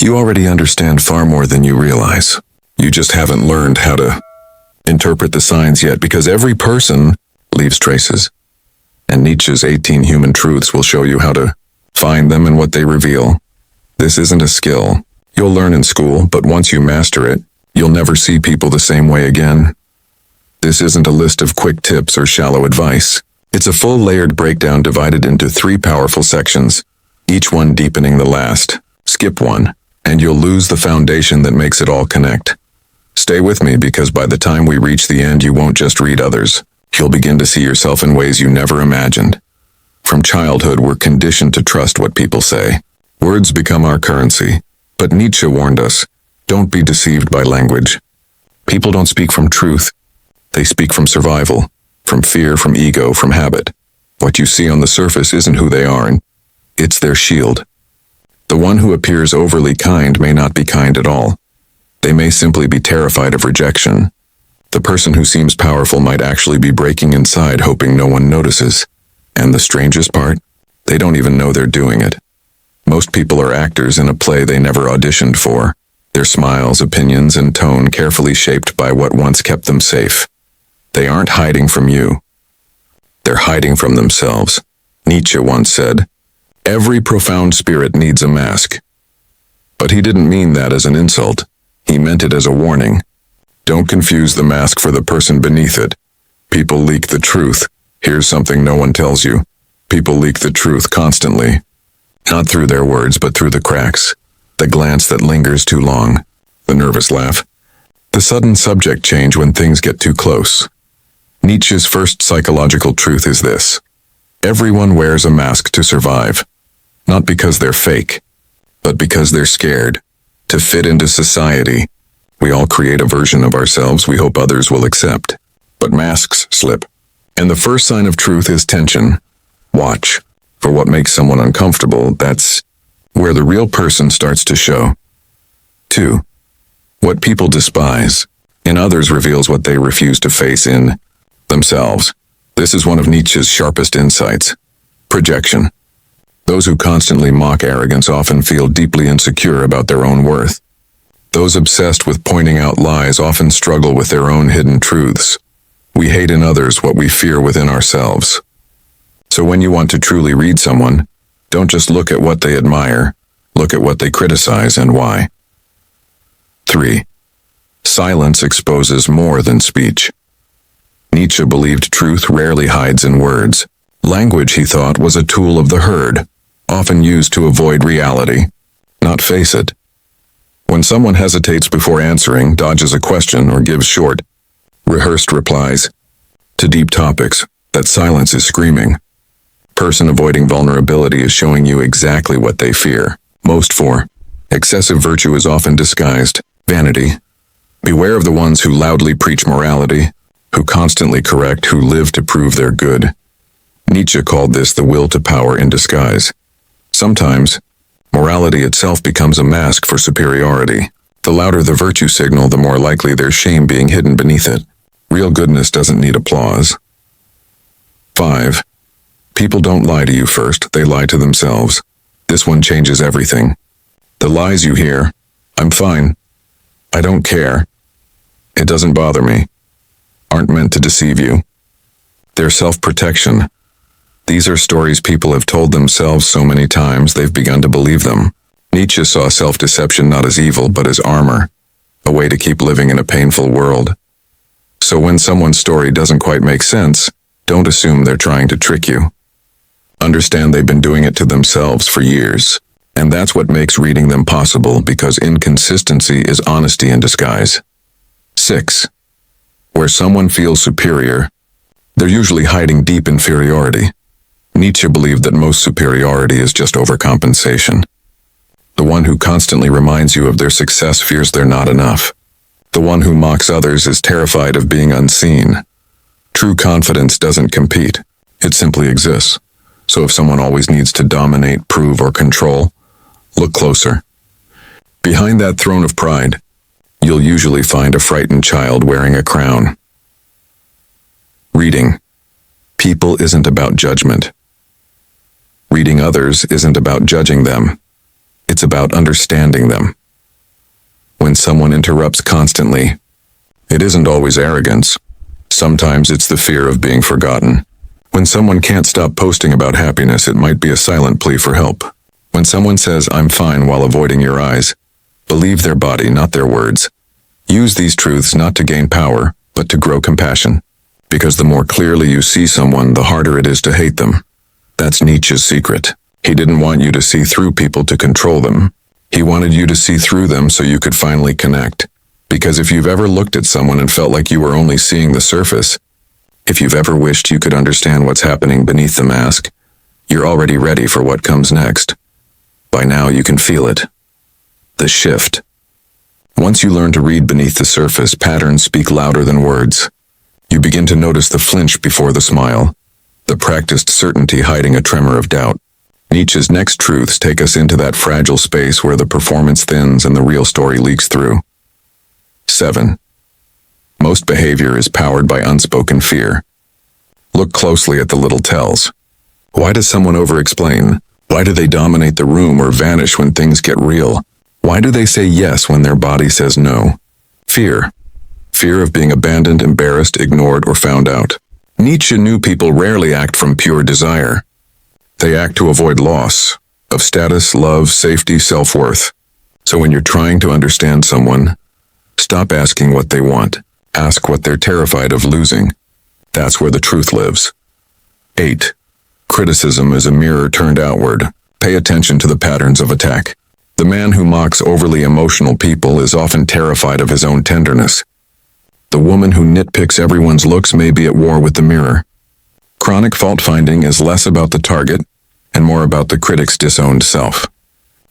You already understand far more than you realize. You just haven't learned how to interpret the signs yet, because every person leaves traces. And Nietzsche's 18 human truths will show you how to find them and what they reveal. This isn't a skill you'll learn in school, but once you master it, you'll never see people the same way again. This isn't a list of quick tips or shallow advice. It's a full layered breakdown divided into 3 powerful sections, each one deepening the last. Skip one, and you'll lose the foundation that makes it all connect. Stay with me, because by the time we reach the end, you won't just read others. You'll begin to see yourself in ways you never imagined. From childhood, we're conditioned to trust what people say. Words become our currency. But Nietzsche warned us, don't be deceived by language. People don't speak from truth. They speak from survival, from fear, from ego, from habit. What you see on the surface isn't who they are, and it's their shield. The one who appears overly kind may not be kind at all. They may simply be terrified of rejection. The person who seems powerful might actually be breaking inside, hoping no one notices. And the strangest part? They don't even know they're doing it. Most people are actors in a play they never auditioned for. Their smiles, opinions, and tone carefully shaped by what once kept them safe. They aren't hiding from you. They're hiding from themselves. Nietzsche once said, "Every profound spirit needs a mask." But he didn't mean that as an insult. He meant it as a warning. Don't confuse the mask for the person beneath it. People leak the truth. Here's something no one tells you. People leak the truth constantly. Not through their words, but through the cracks. The glance that lingers too long. The nervous laugh. The sudden subject change when things get too close. Nietzsche's first psychological truth is this: everyone wears a mask to survive. Not because they're fake, but because they're scared. To fit into society, we all create a version of ourselves we hope others will accept. But masks slip. And the first sign of truth is tension. Watch for what makes someone uncomfortable. That's where the real person starts to show. 2. What people despise in others reveals what they refuse to face in themselves. This is one of Nietzsche's sharpest insights. Projection. Those who constantly mock arrogance often feel deeply insecure about their own worth. Those obsessed with pointing out lies often struggle with their own hidden truths. We hate in others what we fear within ourselves. So when you want to truly read someone, don't just look at what they admire, look at what they criticize and why. 3. Silence exposes more than speech. Nietzsche believed truth rarely hides in words. Language, he thought, was a tool of the herd, often used to avoid reality, not face it. When someone hesitates before answering, dodges a question, or gives short, rehearsed replies to deep topics, that silence is screaming. Person avoiding vulnerability is showing you exactly what they fear most for. Excessive virtue is often disguised vanity. Beware of the ones who loudly preach morality, who constantly correct, who live to prove they're good. Nietzsche called this the will to power in disguise. Sometimes, morality itself becomes a mask for superiority. The louder the virtue signal, the more likely there's shame being hidden beneath it. Real goodness doesn't need applause. 5. People don't lie to you first, they lie to themselves. This one changes everything. The lies you hear, "I'm fine," "I don't care," "It doesn't bother me," aren't meant to deceive you. They're self-protection. These are stories people have told themselves so many times they've begun to believe them. Nietzsche saw self-deception not as evil, but as armor, a way to keep living in a painful world. So when someone's story doesn't quite make sense, don't assume they're trying to trick you. Understand they've been doing it to themselves for years, and that's what makes reading them possible, because inconsistency is honesty in disguise. 6. Where someone feels superior, they're usually hiding deep inferiority. Nietzsche believed that most superiority is just overcompensation. The one who constantly reminds you of their success fears they're not enough. The one who mocks others is terrified of being unseen. True confidence doesn't compete. It simply exists. So if someone always needs to dominate, prove, or control, look closer. Behind that throne of pride, you'll usually find a frightened child wearing a crown. Reading people isn't about judgment. Reading others isn't about judging them. It's about understanding them. When someone interrupts constantly, it isn't always arrogance. Sometimes it's the fear of being forgotten. When someone can't stop posting about happiness, it might be a silent plea for help. When someone says, "I'm fine," while avoiding your eyes, believe their body, not their words. Use these truths not to gain power, but to grow compassion. Because the more clearly you see someone, the harder it is to hate them. That's Nietzsche's secret. He didn't want you to see through people to control them. He wanted you to see through them so you could finally connect. Because if you've ever looked at someone and felt like you were only seeing the surface, if you've ever wished you could understand what's happening beneath the mask, you're already ready for what comes next. By now you can feel it. The shift. Once you learn to read beneath the surface, patterns speak louder than words. You begin to notice the flinch before the smile, the practiced certainty hiding a tremor of doubt. Nietzsche's next truths take us into that fragile space where the performance thins and the real story leaks through. 7. Most behavior is powered by unspoken fear. Look closely at the little tells. Why does someone over-explain? Why do they dominate the room or vanish when things get real? Why do they say yes when their body says no? Fear. Fear of being abandoned, embarrassed, ignored, or found out. Nietzsche knew people rarely act from pure desire. They act to avoid loss of status, love, safety, self-worth. So when you're trying to understand someone, stop asking what they want. Ask what they're terrified of losing. That's where the truth lives. 8. Criticism is a mirror turned outward. Pay attention to the patterns of attack. The man who mocks overly emotional people is often terrified of his own tenderness. The woman who nitpicks everyone's looks may be at war with the mirror. Chronic fault-finding is less about the target and more about the critic's disowned self.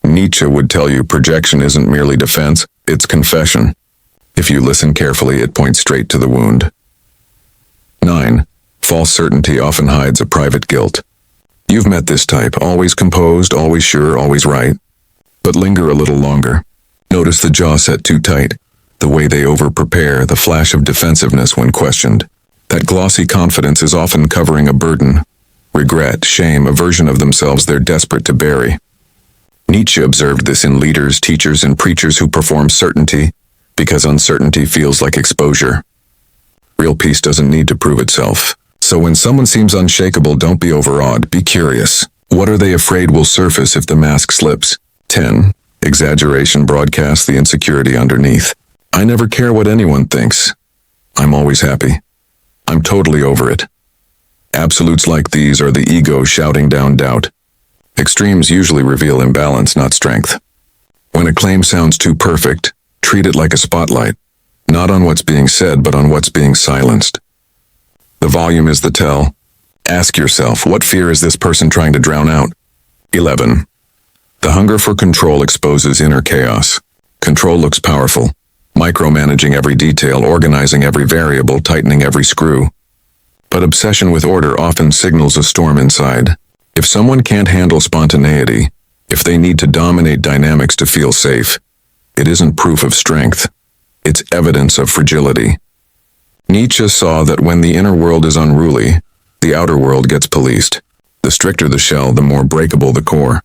Nietzsche would tell you projection isn't merely defense, it's confession. If you listen carefully, it points straight to the wound. 9. False certainty often hides a private guilt. You've met this type, always composed, always sure, always right. But linger a little longer. Notice the jaw set too tight, the way they over-prepare, the flash of defensiveness when questioned. That glossy confidence is often covering a burden, regret, shame, a version of themselves they're desperate to bury. Nietzsche observed this in leaders, teachers, and preachers who perform certainty because uncertainty feels like exposure. Real peace doesn't need to prove itself. So when someone seems unshakable, don't be overawed, be curious. What are they afraid will surface if the mask slips? 10. Exaggeration broadcasts the insecurity underneath. I never care what anyone thinks. I'm always happy. I'm totally over it. Absolutes like these are the ego shouting down doubt. Extremes usually reveal imbalance, not strength. When a claim sounds too perfect, treat it like a spotlight, not on what's being said, but on what's being silenced. The volume is the tell. Ask yourself, what fear is this person trying to drown out? 11. The hunger for control exposes inner chaos. Control looks powerful. Micromanaging every detail, organizing every variable, tightening every screw. But obsession with order often signals a storm inside. If someone can't handle spontaneity, if they need to dominate dynamics to feel safe, it isn't proof of strength. It's evidence of fragility. Nietzsche saw that when the inner world is unruly, the outer world gets policed. The stricter the shell, the more breakable the core.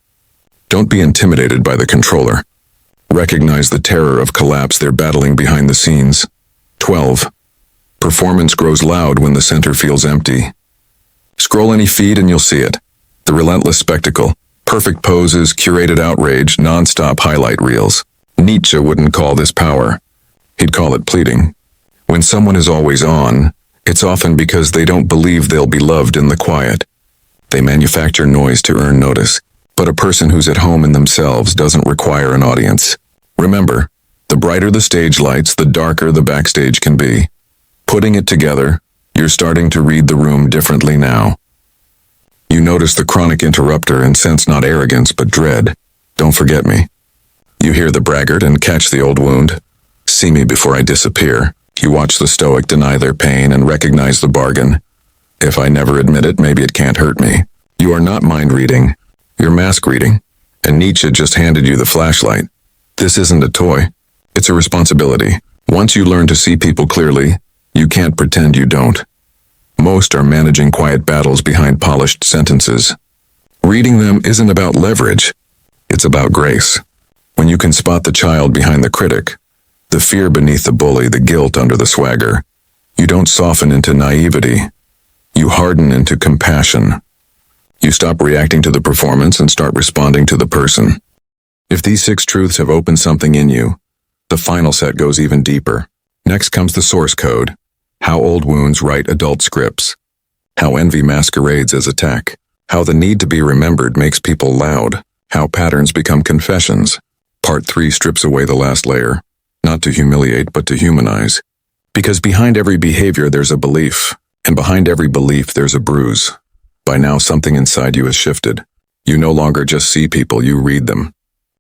Don't be intimidated by the controller. Recognize the terror of collapse they're battling behind the scenes. 12. Performance grows loud when the center feels empty. Scroll any feed and you'll see it. The relentless spectacle, perfect poses, curated outrage, non-stop highlight reels. Nietzsche wouldn't call this power. He'd call it pleading. When someone is always on, it's often because they don't believe they'll be loved in the quiet. They manufacture noise to earn notice. But a person who's at home in themselves doesn't require an audience. Remember, the brighter the stage lights, the darker the backstage can be. Putting it together, you're starting to read the room differently now. You notice the chronic interrupter and sense not arrogance but dread. Don't forget me. You hear the braggart and catch the old wound. See me before I disappear. You watch the stoic deny their pain and recognize the bargain. If I never admit it, maybe it can't hurt me. You are not mind reading. You're mask reading. And Nietzsche just handed you the flashlight. This isn't a toy. It's a responsibility. Once you learn to see people clearly, you can't pretend you don't. Most are managing quiet battles behind polished sentences. Reading them isn't about leverage. It's about grace. When you can spot the child behind the critic, the fear beneath the bully, the guilt under the swagger, you don't soften into naivety. You harden into compassion. You stop reacting to the performance and start responding to the person. If these 6 truths have opened something in you, the final set goes even deeper. Next comes the source code. How old wounds write adult scripts. How envy masquerades as attack. How the need to be remembered makes people loud. How patterns become confessions. Part 3 strips away the last layer, not to humiliate but to humanize. Because behind every behavior there's a belief, and behind every belief there's a bruise. By now something inside you has shifted. You no longer just see people, you read them.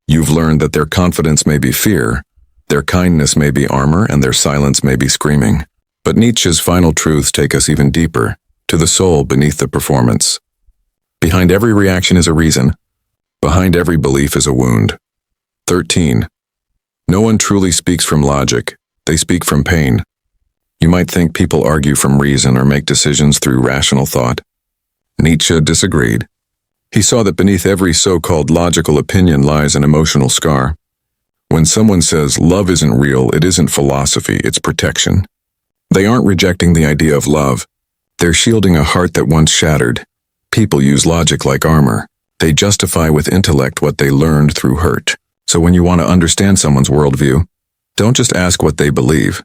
You've learned that their confidence may be fear, their kindness may be armor, and their silence may be screaming. But Nietzsche's final truths take us even deeper, to the soul beneath the performance. Behind every reaction is a reason. Behind every belief is a wound. 13. No one truly speaks from logic, they speak from pain. You might think people argue from reason or make decisions through rational thought. Nietzsche disagreed. He saw that beneath every so-called logical opinion lies an emotional scar. When someone says love isn't real, it isn't philosophy, it's protection. They aren't rejecting the idea of love. They're shielding a heart that once shattered. People use logic like armor. They justify with intellect what they learned through hurt. So when you want to understand someone's worldview, don't just ask what they believe.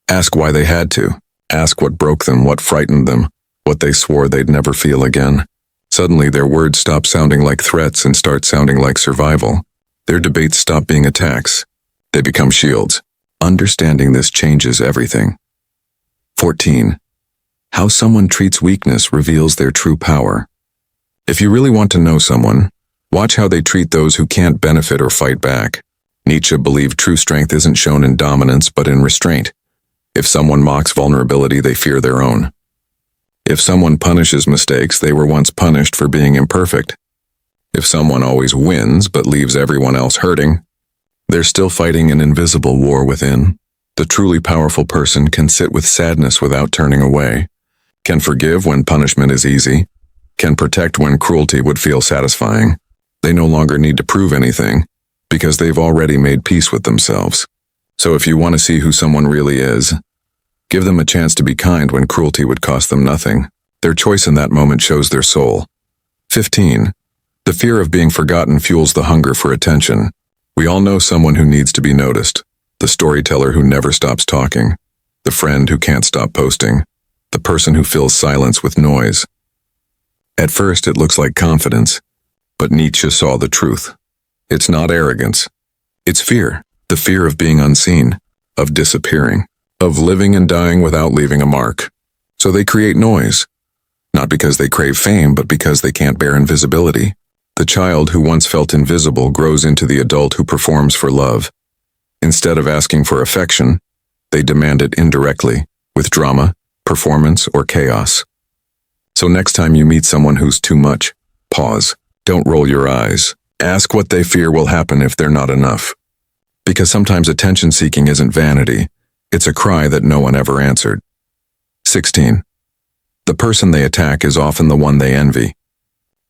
Ask why they had to. Ask what broke them, what frightened them, what they swore they'd never feel again. Suddenly their words stop sounding like threats and start sounding like survival. Their debates stop being attacks. They become shields. Understanding this changes everything. 14. How someone treats weakness reveals their true power. If you really want to know someone, watch how they treat those who can't benefit or fight back. Nietzsche believed true strength isn't shown in dominance but in restraint. If someone mocks vulnerability, they fear their own. If someone punishes mistakes, they were once punished for being imperfect. If someone always wins but leaves everyone else hurting, they're still fighting an invisible war within. The truly powerful person can sit with sadness without turning away, can forgive when punishment is easy, can protect when cruelty would feel satisfying. They no longer need to prove anything, because they've already made peace with themselves. So if you want to see who someone really is, give them a chance to be kind when cruelty would cost them nothing. Their choice in that moment shows their soul. 15. The fear of being forgotten fuels the hunger for attention. We all know someone who needs to be noticed. The storyteller who never stops talking. The friend who can't stop posting. The person who fills silence with noise. At first it looks like confidence, but Nietzsche saw the truth. It's not arrogance. It's fear. The fear of being unseen, of disappearing, of living and dying without leaving a mark. So they create noise, not because they crave fame, but because they can't bear invisibility. The child who once felt invisible grows into the adult who performs for love. Instead of asking for affection, they demand it indirectly, with drama, performance, or chaos. So next time you meet someone who's too much, pause. Don't roll your eyes. Ask what they fear will happen if they're not enough. Because sometimes attention-seeking isn't vanity. It's a cry that no one ever answered. 16. The person they attack is often the one they envy.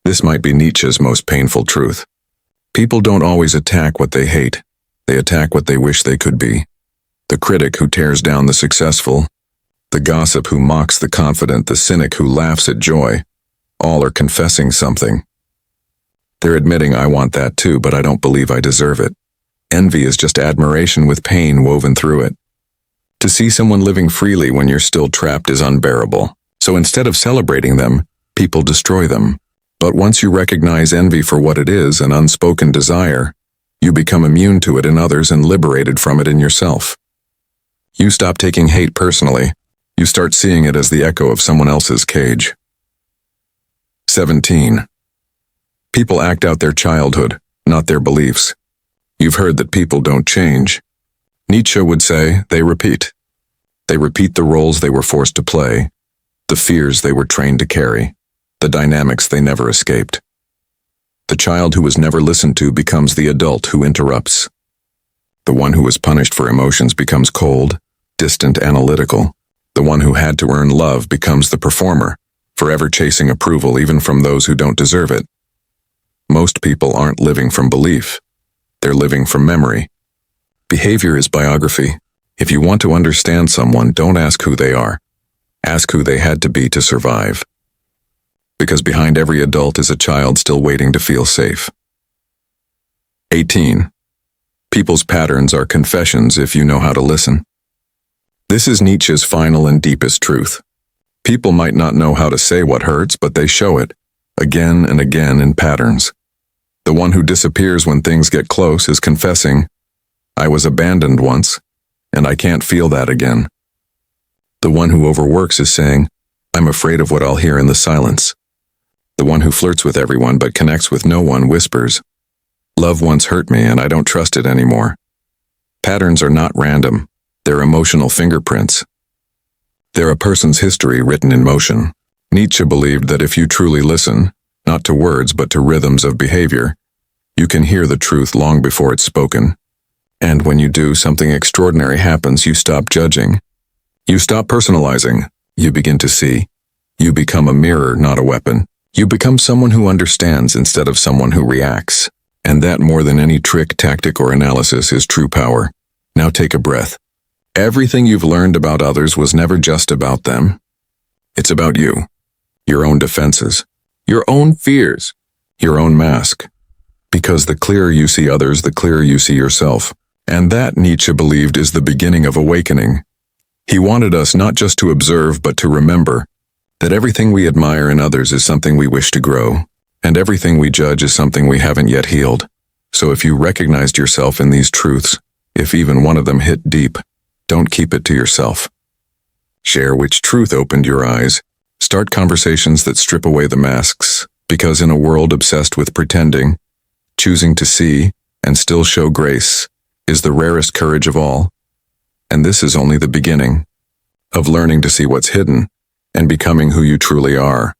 This might be Nietzsche's most painful truth. People don't always attack what they hate. They attack what they wish they could be. The critic who tears down the successful, the gossip who mocks the confident, the cynic who laughs at joy, all are confessing something. They're admitting, I want that too, but I don't believe I deserve it. Envy is just admiration with pain woven through it. To see someone living freely when you're still trapped is unbearable. So instead of celebrating them, people destroy them. But once you recognize envy for what it is, an unspoken desire, you become immune to it in others and liberated from it in yourself. You stop taking hate personally. You start seeing it as the echo of someone else's cage. 17. People act out their childhood, not their beliefs. You've heard that people don't change. Nietzsche would say they repeat. They repeat the roles they were forced to play, the fears they were trained to carry, the dynamics they never escaped. The child who was never listened to becomes the adult who interrupts. The one who was punished for emotions becomes cold, distant, analytical. The one who had to earn love becomes the performer, forever chasing approval even from those who don't deserve it. Most people aren't living from belief. They're living from memory. Behavior is biography. If you want to understand someone, don't ask who they are. Ask who they had to be to survive. Because behind every adult is a child still waiting to feel safe. 18. People's patterns are confessions if you know how to listen. This is Nietzsche's final and deepest truth. People might not know how to say what hurts, but they show it, again and again in patterns. The one who disappears when things get close is confessing, I was abandoned once, and I can't feel that again. The one who overworks is saying, I'm afraid of what I'll hear in the silence. The one who flirts with everyone but connects with no one whispers, love once hurt me and I don't trust it anymore. Patterns are not random. They're emotional fingerprints. They're a person's history written in motion. Nietzsche believed that if you truly listen, not to words but to rhythms of behavior, you can hear the truth long before it's spoken. And when you do, something extraordinary happens. You stop judging. You stop personalizing. You begin to see. You become a mirror, not a weapon. You become someone who understands instead of someone who reacts. And that, more than any trick, tactic, or analysis, is true power. Now take a breath. Everything you've learned about others was never just about them. It's about you. Your own defenses. Your own fears. Your own mask. Because the clearer you see others, the clearer you see yourself. And that, Nietzsche believed, is the beginning of awakening. He wanted us not just to observe, but to remember that everything we admire in others is something we wish to grow, and everything we judge is something we haven't yet healed. So if you recognized yourself in these truths, if even one of them hit deep, don't keep it to yourself. Share which truth opened your eyes. Start conversations that strip away the masks, because in a world obsessed with pretending, choosing to see and still show grace is the rarest courage of all. And this is only the beginning of learning to see what's hidden and becoming who you truly are.